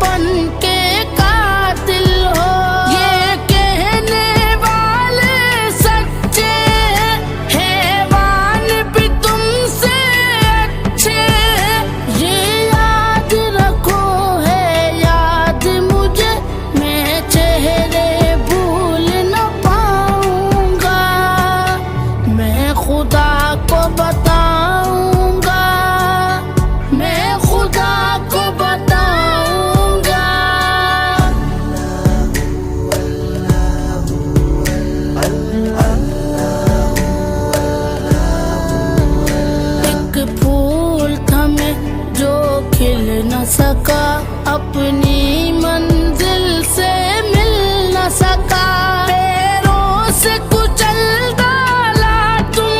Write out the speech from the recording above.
बन के कातिल हो। ये कहने वाले सच्चे, हैवान भी तुमसे अच्छे। ये याद रखो है याद मुझे, मैं चेहरे भूल न पाऊंगा। मैं खुदा को बताऊंगा, मैं खुदा को बताऊंगा। एक फूल था मैं जो खिल न सका, अपनी